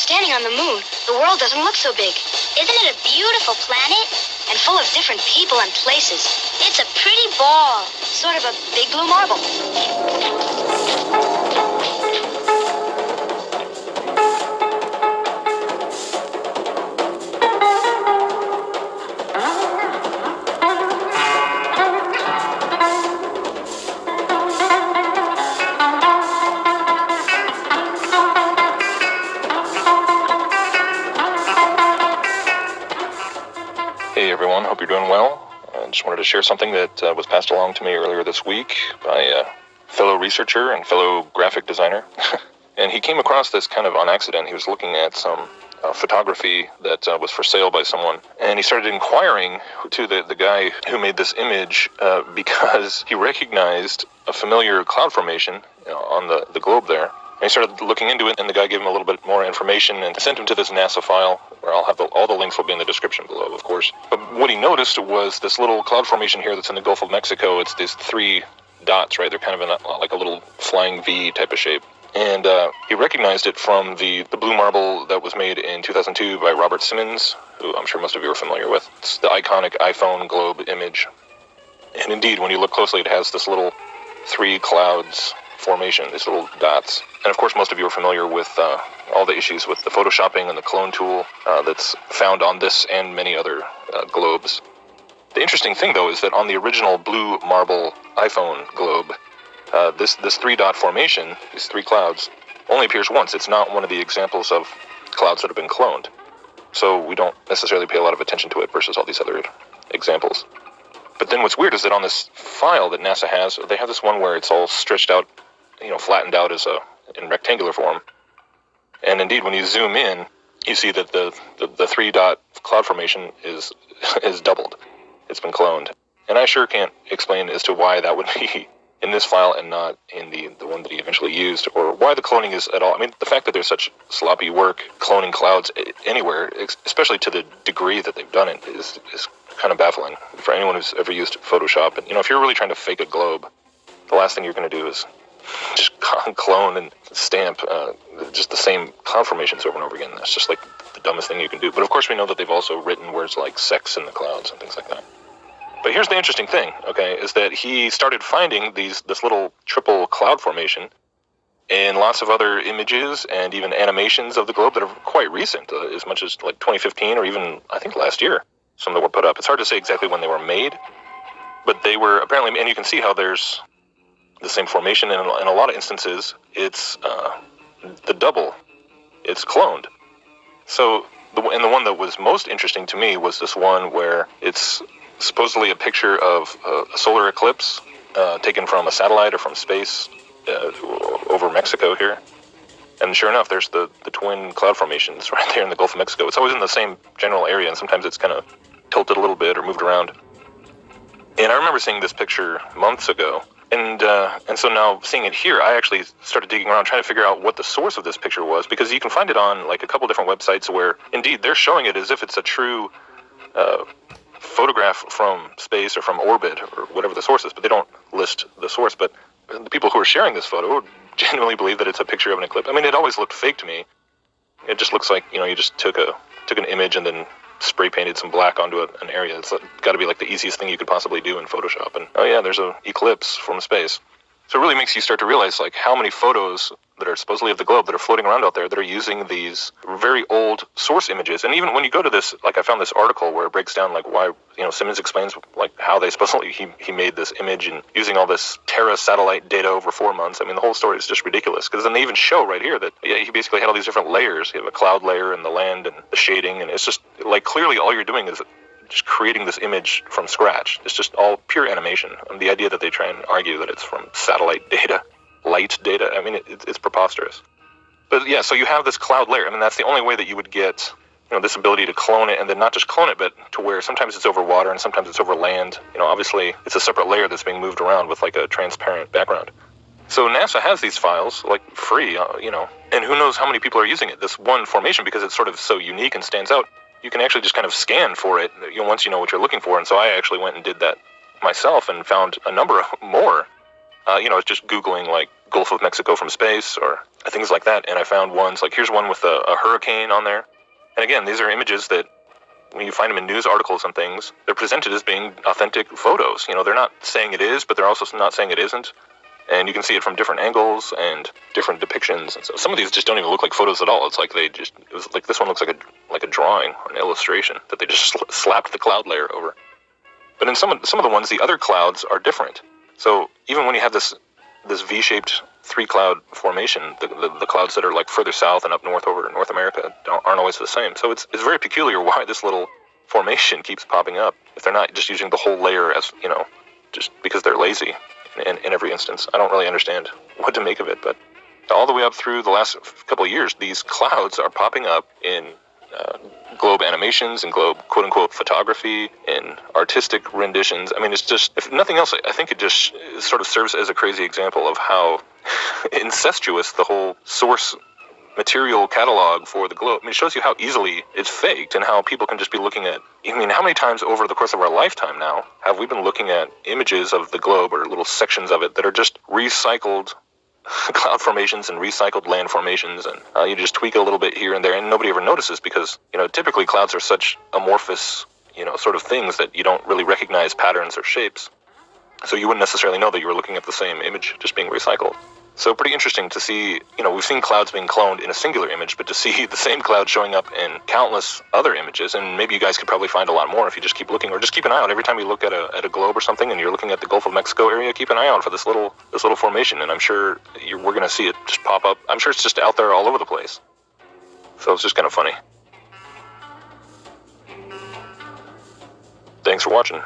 standing on the moon, the world doesn't look so big. Isn't it a beautiful planet? And full of different people and places. It's a pretty ball. Sort of a big blue marble. Hey everyone, hope you're doing well. I just wanted to share something that was passed along to me earlier this week by a fellow researcher and fellow graphic designer. And he came across this kind of on accident. He was looking at some photography that was for sale by someone. And he started inquiring to the guy who made this image because he recognized a familiar cloud formation on the globe there. And he started looking into it, and the guy gave him a little bit more information and sent him to this NASA file, where I'll have all the links will be in the description below, of course. But what he noticed was this little cloud formation here that's in the Gulf of Mexico. It's these 3 dots, right? They're kind of in like a little flying V type of shape. And he recognized it from the blue marble that was made in 2002 by Robert Simmons, who I'm sure most of you are familiar with. It's the iconic iPhone globe image. And indeed, when you look closely, it has this little 3 clouds formation, these little dots. And of course, most of you are familiar with all the issues with the photoshopping and the clone tool that's found on this and many other globes. The interesting thing, though, is that on the original blue marble iPhone globe, this 3-dot formation, these 3 clouds, only appears once. It's not one of the examples of clouds that have been cloned. So we don't necessarily pay a lot of attention to it versus all these other examples. But then what's weird is that on this file that NASA has, they have this one where it's all stretched out, flattened out in rectangular form. And indeed, when you zoom in, you see that the 3-dot cloud formation is doubled. It's been cloned. And I sure can't explain as to why that would be in this file and not in the one that he eventually used, or why the cloning is at all. I mean, the fact that there's such sloppy work cloning clouds anywhere, especially to the degree that they've done it, is kind of baffling for anyone who's ever used Photoshop. And, if you're really trying to fake a globe, the last thing you're going to do is just clone and stamp just the same cloud formations over and over again. That's just like the dumbest thing you can do. But of course we know that they've also written words like sex in the clouds and things like that. But here's the interesting thing, okay, is that he started finding this little triple cloud formation in lots of other images and even animations of the globe that are quite recent, as much as like 2015 or even, I think, last year. Some that were put up. It's hard to say exactly when they were made, but they were apparently, and you can see how there's the same formation, and in a lot of instances, it's the double. It's cloned. So, the one that was most interesting to me was this one where it's supposedly a picture of a solar eclipse taken from a satellite or from space over Mexico here. And sure enough, there's the twin cloud formations right there in the Gulf of Mexico. It's always in the same general area, and sometimes it's kind of tilted a little bit or moved around. And I remember seeing this picture months ago. And so now seeing it here, I actually started digging around trying to figure out what the source of this picture was, because you can find it on like a couple different websites where indeed they're showing it as if it's a true photograph from space or from orbit or whatever the source is, but they don't list the source. But the people who are sharing this photo genuinely believe that it's a picture of an eclipse. I mean, it always looked fake to me. It just looks like, you just took an image and then spray painted some black onto an area. It's got to be like the easiest thing you could possibly do in Photoshop. And oh yeah, there's an eclipse from space. So it really makes you start to realize like how many photos that are supposedly of the globe that are floating around out there that are using these very old source images. And even when you go to this, like I found this article where it breaks down like why, Simmons explains like how they supposedly he made this image and using all this Terra satellite data over 4 months. I mean, the whole story is just ridiculous, because then they even show right here that he basically had all these different layers. You have a cloud layer and the land and the shading, and it's just like clearly all you're doing is just creating this image from scratch. It's just all pure animation. And the idea that they try and argue that it's from satellite data, light data, I mean, it's preposterous. But yeah, so you have this cloud layer. I mean, that's the only way that you would get, this ability to clone it, and then not just clone it, but to where sometimes it's over water and sometimes it's over land. Obviously it's a separate layer that's being moved around with like a transparent background. So NASA has these files, like free, and who knows how many people are using it. This one formation, because it's sort of so unique and stands out, you can actually just kind of scan for it, once you know what you're looking for. And so I actually went and did that myself and found a number more. I was just Googling like Gulf of Mexico from space or things like that. And I found ones like, here's one with a hurricane on there. And again, these are images that when you find them in news articles and things, they're presented as being authentic photos. You know, they're not saying it is, but they're also not saying it isn't. And you can see it from different angles and different depictions. And so some of these just don't even look like photos at all. It's like it was like this one looks like a drawing or an illustration that they just slapped the cloud layer over. But in some of the ones, the other clouds are different. So even when you have this V-shaped three-cloud formation, the clouds that are like further south and up north over North America aren't always the same. So it's very peculiar why this little formation keeps popping up if they're not just using the whole layer as, you know, just because they're lazy in every instance. I don't really understand what to make of it, but all the way up through the last couple of years, these clouds are popping up in globe animations and globe quote-unquote photography and artistic renditions. I mean, it's just, if nothing else, I think it just sort of serves as a crazy example of how incestuous the whole source material catalog for the globe. I mean, it shows you how easily it's faked and how people can just be looking at, I mean, how many times over the course of our lifetime now have we been looking at images of the globe or little sections of it that are just recycled cloud formations and recycled land formations, and you just tweak a little bit here and there and nobody ever notices because, you know, typically clouds are such amorphous, you know, sort of things that you don't really recognize patterns or shapes. So you wouldn't necessarily know that you were looking at the same image just being recycled. So pretty interesting to see, you know, we've seen clouds being cloned in a singular image, but to see the same cloud showing up in countless other images, and maybe you guys could probably find a lot more if you just keep looking, or just keep an eye out every time you look at a globe or something and you're looking at the Gulf of Mexico area, keep an eye out for this little formation, and I'm sure we're going to see it just pop up. I'm sure it's just out there all over the place. So it's just kind of funny. Thanks for watching.